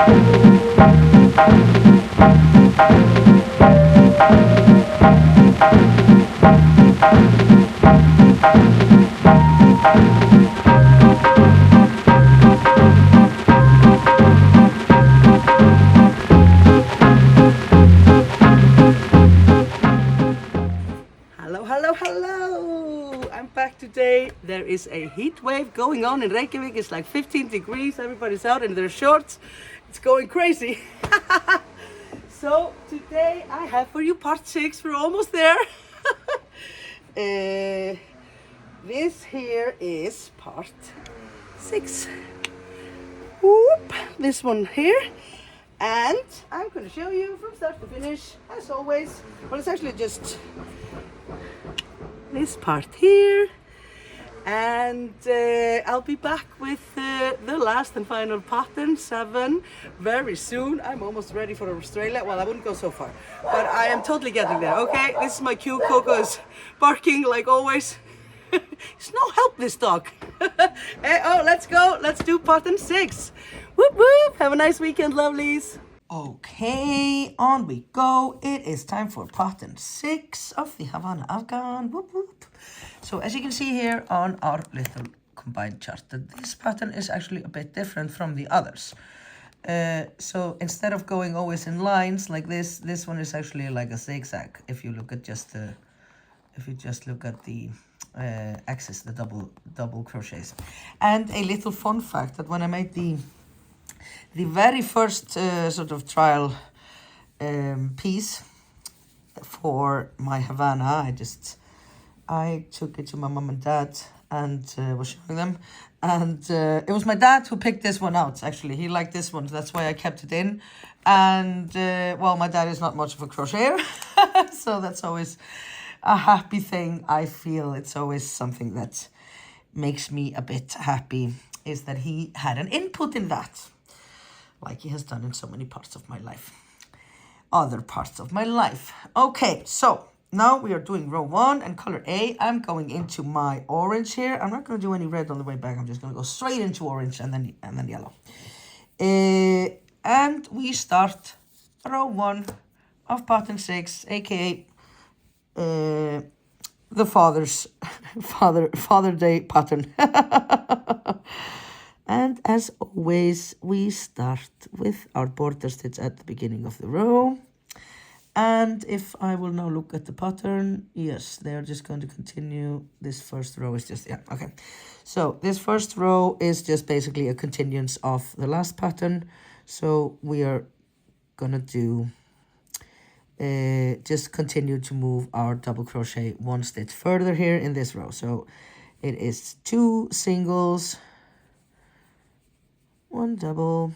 Hello! I'm back today. There is a heat wave going on in Reykjavik. It's like 15 degrees. Everybody's out in their shorts. It's going crazy. So today I have for you part 6. We're almost there. This here is part 6. Whoop, this one here. And I'm going to show you from start to finish, as always. Well, it's actually just this part here, and I'll be back with the last and final pattern 7 very soon. I'm almost ready for Australia. Well, I wouldn't go so far, but I am totally getting there. Okay, this is my cue. Coco is barking like always. It's no help, this dog. Hey, oh, let's go. Let's do pattern 6. Whoop whoop. Have a nice weekend, lovelies. Okay, on we go. It is time for pattern 6 of the Havana Afghan. Whoop, whoop. So as you can see here on our little combined chart, that this pattern is actually a bit different from the others. So instead of going always in lines like this one is actually like a zigzag. If you look at just the, axis, the double crochets. And a little fun fact that when I made the very first sort of trial piece for my Havana, I took it to my mom and dad and was showing them, and it was my dad who picked this one out. Actually, he liked this one, so that's why I kept it in. And well, my dad is not much of a crocheter, so that's always a happy thing. I feel it's always something that makes me a bit happy, is that he had an input in that, like he has done in so many parts of my life. Other parts of my life. Okay, so now we are doing row 1 and color A. I'm going into my orange here. I'm not going to do any red on the way back. I'm just going to go straight into orange and then yellow. And we start row 1 of pattern 6, aka the Father Day pattern. And as always, we start with our border stitch at the beginning of the row. And if I will now look at the pattern, yes, they're just going to continue. This first row is just, yeah, okay. So this first row is just basically a continuance of the last pattern. So we are gonna do, just continue to move our double crochet 1 stitch further here in this row. So it is 2 singles, 1 double,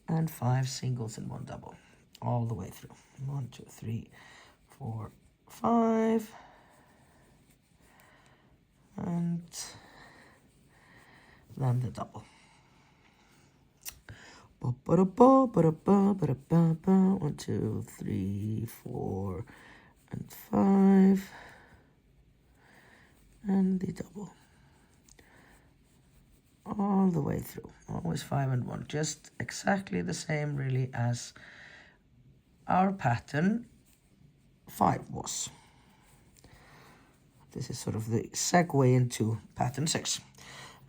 and 5 singles and 1 double, all the way through. 1, 2, 3, 4, 5, and then the double. 1, 2, 3, 4, and 5, and the double. All the way through, always 5 and 1, just exactly the same really as our pattern 5 was. This is sort of the segue into pattern 6.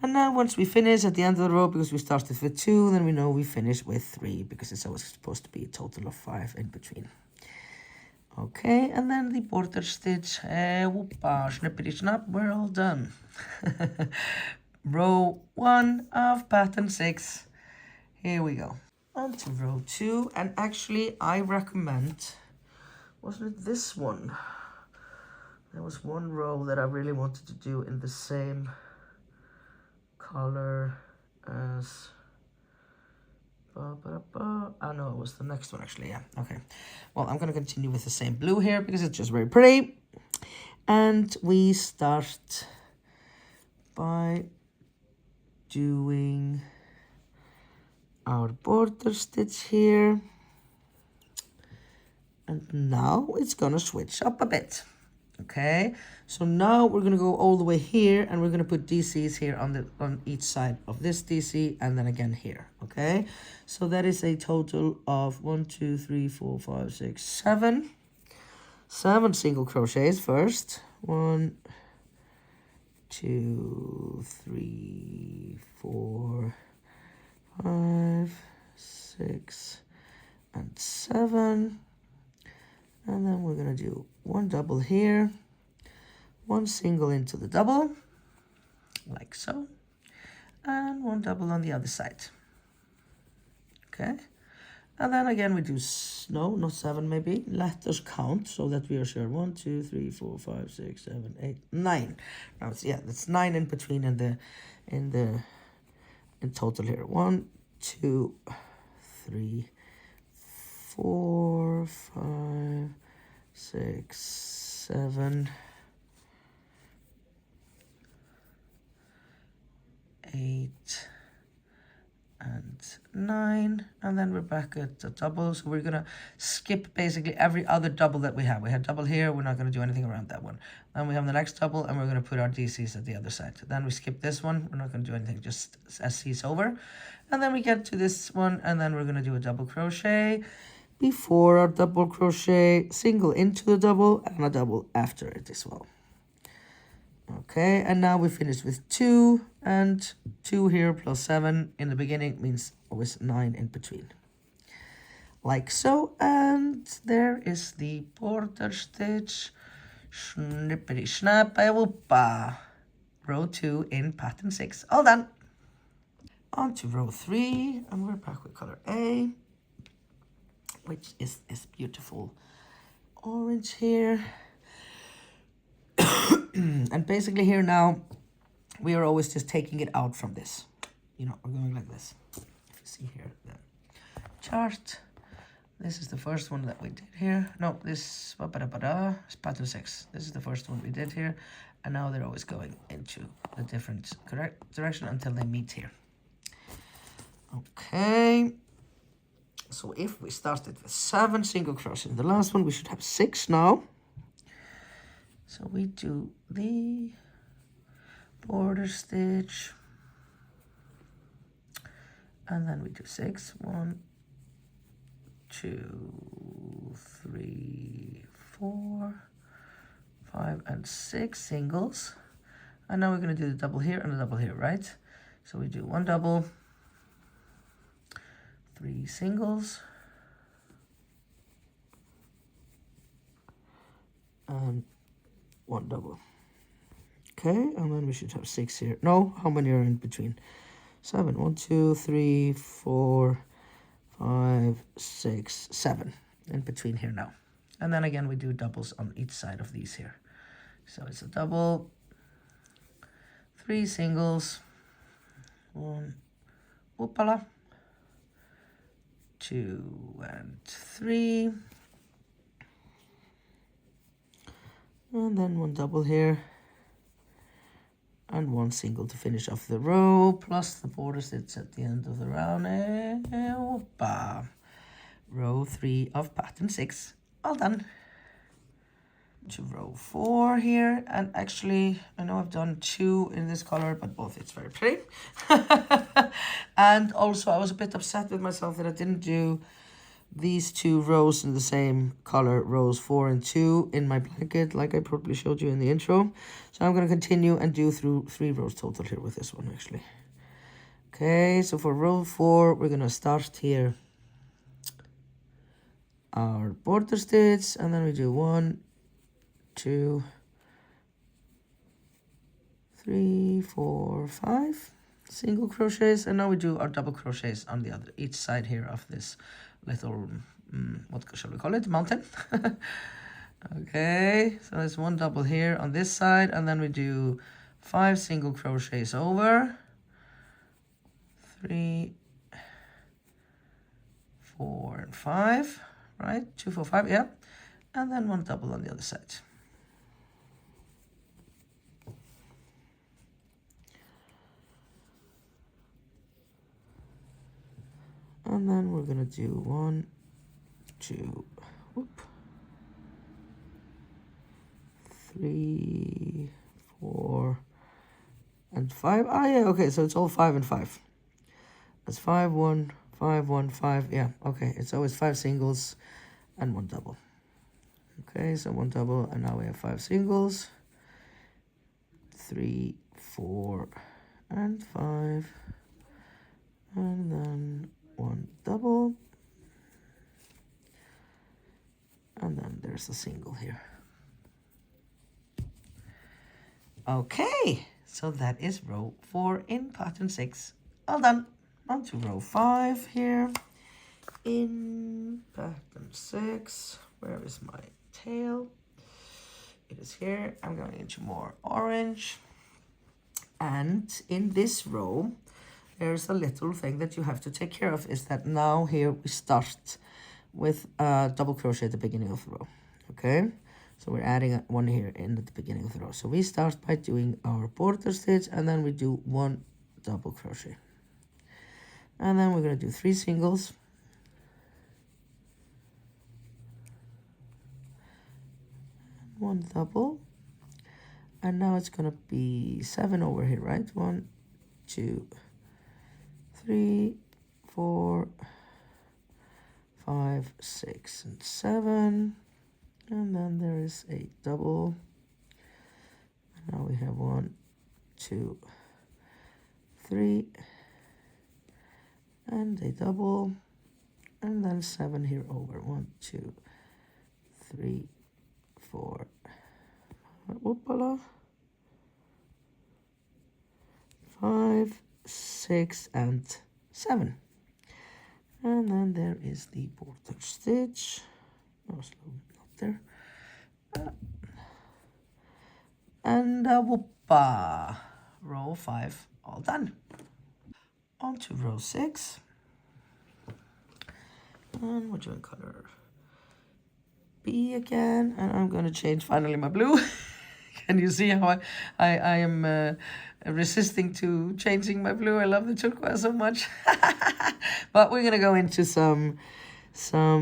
And now once we finish at the end of the row, because we started with 2, then we know we finish with 3, because it's always supposed to be a total of 5 in between. Okay, and then the border stitch, whoopa, snippity snap, we're all done. Row 1 of pattern 6. Here we go. On to row 2, and actually I recommend, wasn't it this one? There was one row that I really wanted to do in the same color as, oh no, it was the next one actually, yeah, okay. Well, I'm gonna continue with the same blue here because it's just very pretty. And we start by doing our border stitch here, and now it's gonna switch up a bit. Okay, so now we're gonna go all the way here, and we're gonna put DCs here on each side of this DC, and then again here. Okay, so that is a total of 1, 2, 3, 4, 5, 6, 7. 7 single crochets first. 1, 2, 3, 4, 5, 6, and 7. And then we're gonna do 1 double here, 1 single into the double, like so, and 1 double on the other side. Okay, and then again we do no, not 7 maybe. Let us count so that we are sure. 1, 2, 3, 4, 5, 6, 7, 8, 9. Now it's, yeah, that's 9 in between in total here. 1, 2, 3, 4, 5, 6, 7, 8, and 9, and then we're back at the double. So we're gonna skip basically every other double that we have. We had double here, we're not gonna do anything around that one. Then we have the next double, and we're gonna put our DCs at the other side. Then we skip this one, we're not gonna do anything, just SCs over. And then we get to this one, and then we're gonna do a double crochet before our double crochet, single into the double, and a double after it as well. Okay, and now we finished with 2, and 2 here plus 7 in the beginning means always 9 in between. Like so, and there is the border stitch. Snippity snappy whoopa. Row 2 in pattern 6. All done. On to row 3, and we're back with color A, which is this beautiful orange here. And basically here now, we are always just taking it out from this. You know, we're going like this. If you see here the chart, this is the first one that we did here. No, this is pattern 6. This is the first one we did here. And now they're always going into a different direction until they meet here. Okay. So if we started with 7 single crochet in the last one, we should have 6 now. So we do the border stitch, and then we do 6. 1, 2, 3, 4, 5, and 6 singles. And now we're going to do the double here and the double here, right? So we do 1 double, 3 singles, and 1 double. Okay, and then we should have 6 here. No, how many are in between? 7. 1, 2, 3, 4, 5, 6, 7 in between here now. And then again we do doubles on each side of these here. So it's a double, 3 singles, 1, whoopala, 2 and 3, and then 1 double here, and 1 single to finish off the row, plus the border stitch at the end of the round. Row 3 of pattern 6, all done. To row 4 here, and actually I know I've done 2 in this color, but both it's very pretty. And also I was a bit upset with myself that I didn't do these 2 rows in the same color, rows 4 and 2 in my blanket, like I probably showed you in the intro. So I'm going to continue and do through 3 rows total here with this one actually. Okay, so for row 4 we're going to start here our border stitch, and then we do 1, 2, 3, 4, 5 single crochets, and now we do our double crochets on the other each side here of this little what shall we call it, mountain. Okay, so there's 1 double here on this side, and then we do 5 single crochets over, 3, 4, and 5, right? 2, 4, 5, yeah, and then 1 double on the other side. And then we're gonna do 1, 2, whoop, 3, 4, and 5. Ah, yeah, okay, so it's all 5 and 5. That's 5, 1, 5, 1, 5. Yeah, okay, it's always 5 singles and 1 double. Okay, so 1 double, and now we have 5 singles. 3, 4, and 5. And then 1 double. And then there's a single here. Okay, so that is row 4 in pattern 6. All done. On to row 5 here in pattern 6. Where is my tail? It is here. I'm going into more orange. And in this row, there's a little thing that you have to take care of, is that now here we start with a double crochet at the beginning of the row. Okay, so we're adding one here in at the beginning of the row. So we start by doing our border stitch, and then we do 1 double crochet. And then we're going to do 3 singles. One double. And now it's going to be 7 over here, right? 1, 2, 3, 4, 5, 6, and 7. And then there is a double. Now we have 1, 2, 3, and a double, and then 7 here over. 1, 2, 3, 4, whoopala, 5, 6, and 7. And then there is the border stitch. No, slow, not there. And whoopa, row 5, all done. On to row 6. And we're doing color B again. And I'm going to change finally my blue. Can you see how I am resisting to changing my blue? I love the turquoise so much. But we're going to go into some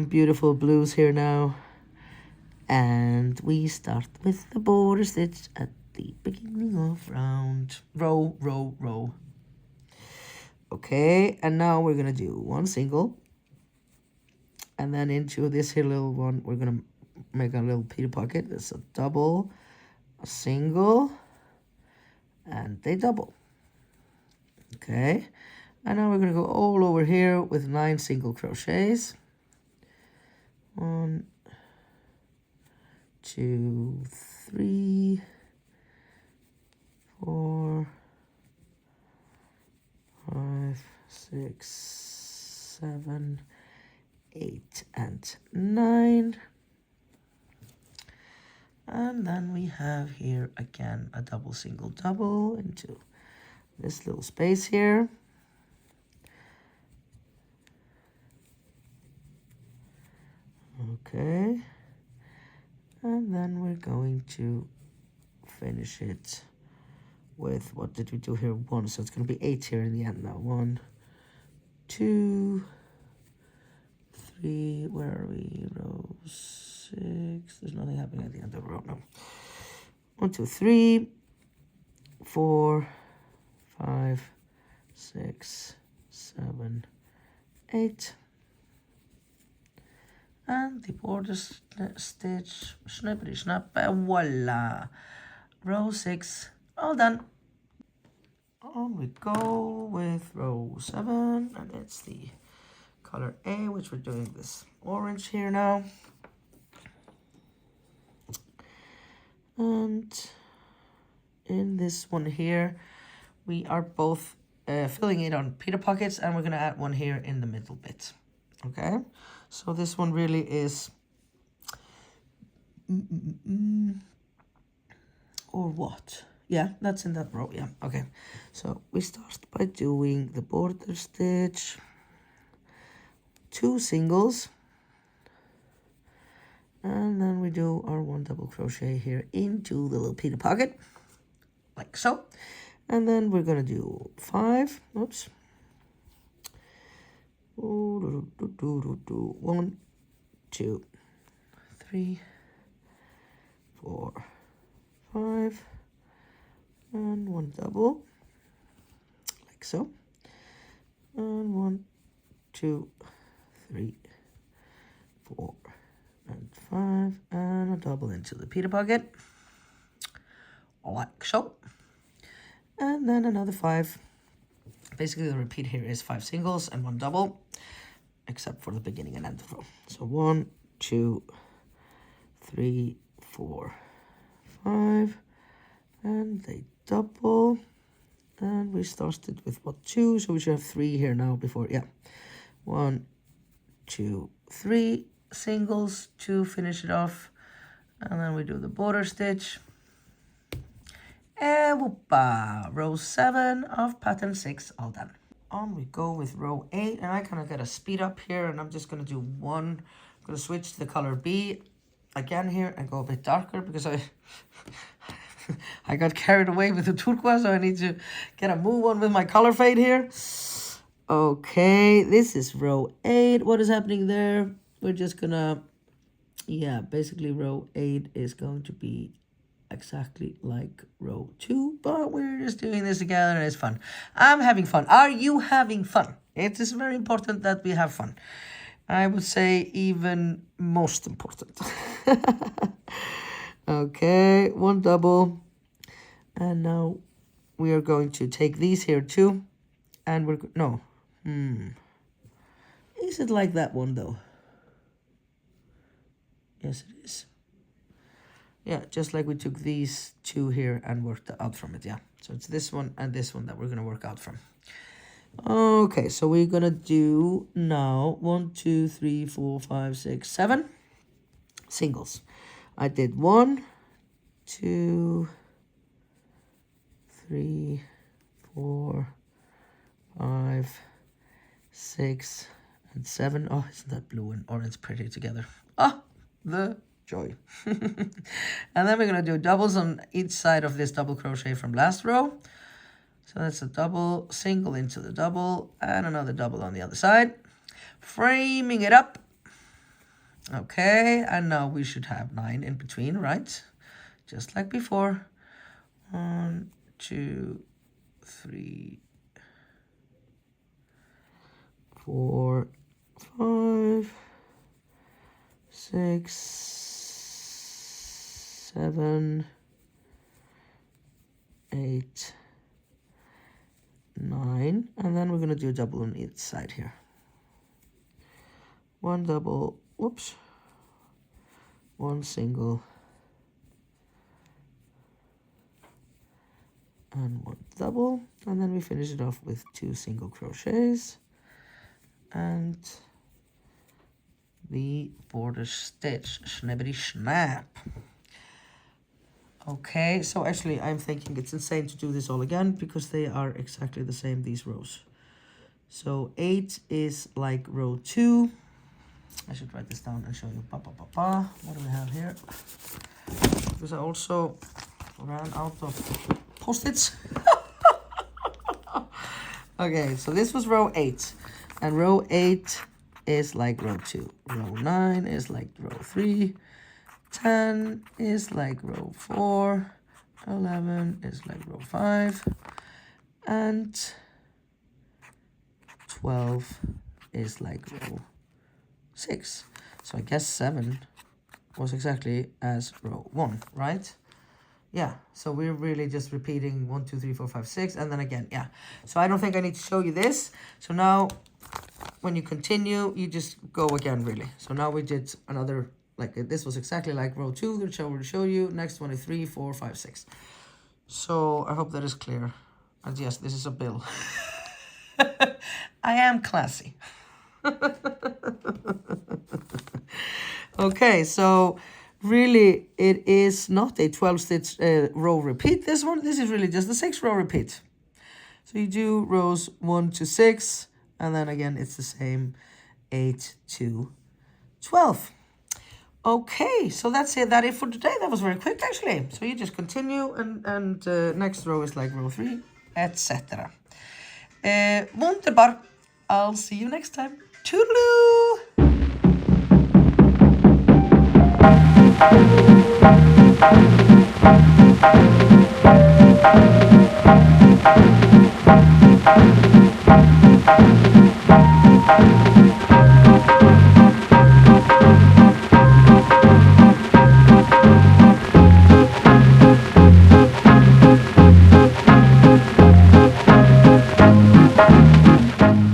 beautiful blues here now. And we start with the border stitch at the beginning of row. Okay, and now we're gonna do 1 single, and then into this here little one, we're gonna make a little Peter pocket. It's a double, a single, and a double. Okay, and now we're gonna go all over here with 9 single crochets. 1, 2, 3, 4, 5, 6, 7, 8, and 9. And then we have here again a double, single, double into this little space here. Okay. And then we're going to finish it with, what did we do here? 1, so it's going to be 8 here in the end now. 1, 2, 3, where are we? Row 6. There's nothing happening at the end of the row now. 1, 2, 3, 4, 5, 6, 7, 8. And the border stitch, snippity snap, voila. Row 6, all done. On we go with row 7, and it's the color A, which we're doing this orange here now. And in this one here, we are both filling it on Peter pockets, and we're gonna add one here in the middle bit. Okay, so this one really is, or what? Yeah, that's in that row, yeah, okay. So we start by doing the border stitch, 2 singles, and then we do our 1 double crochet here into the little Peter pocket, like so. And then we're gonna do 5, oops. 1, 2, 3, 4, 5 and 1 double, like so, and 1, 2, 3, 4 and 5, and a double into the Peter pocket, like so, and then another 5. Basically the repeat here is 5 singles and 1 double, except for the beginning and end of row. So 1, 2, 3, 4, 5, and they double, and we started with what, 2, so we should have 3 here now before, yeah, 1, 2, 3 singles to finish it off, and then we do the border stitch, and whoopa, row 7 of pattern 6 all done. On we go with row 8, and I kind of got a speed up here, and I'm just going to do one. I'm going to switch to the color B again here and go a bit darker because I got carried away with the turquoise, so I need to get a move on with my color fade here. Okay, this is row 8. What is happening there? We're just gonna, yeah, basically row 8 is going to be exactly like row 2, but we're just doing this together and it's fun. I'm having fun. Are you having fun? It is very important that we have fun. I would say even most important. Okay, 1 double, and now we are going to take these here too, and we're no, is it like that one though? Yes, it is. Yeah, just like we took these 2 here and worked out from it, yeah. So it's this one and this one that we're gonna work out from. Okay, so we're gonna do now 1, 2, 3, 4, 5, 6, 7 singles. I did 1, 2, 3, 4, 5, 6, and 7. Oh, isn't that blue and orange pretty together? Ah, the joy. And then we're gonna do doubles on each side of this double crochet from last row. So that's a double, single into the double, and another double on the other side, framing it up. Okay, and now we should have 9 in between, right? Just like before. 1, 2, 3, 4, 5, 6, 7, 8, 9, and then we're going to do a double on each side here. 1 double, whoops, 1 single, and 1 double, and then we finish it off with 2 single crochets and the border stitch, snappity snap. Okay, so actually I'm thinking it's insane to do this all again because they are exactly the same, these rows. So 8 is like row 2. I should write this down and show you. What do we have here? Because I also ran out of post-its. Okay, so this was row 8. And row 8 is like row 2. Row 9 is like row 3. 10 is like row 4. 11 is like row 5. And 12 is like row 6. So I guess 7 was exactly as row 1, right? Yeah, so we're really just repeating 1, 2, 3, 4, 5, 6, and then again, yeah. So I don't think I need to show you this. So now when you continue, you just go again, really. So now we did another, like this was exactly like row 2, which I will show you. Next one is 3, 4, 5, 6. So I hope that is clear. And yes, this is a bill. I am classy. Okay, so really it is not a 12 stitch row repeat, this one. This is really just a 6 row repeat. So you do rows 1 to 6, and then again it's the same 8 to 12. Okay, so that's it. That it for today. That was very quick actually. So you just continue, and next row is like row 3, etc. Wunderbar. I'll see you next time. Toodaloo! Bye.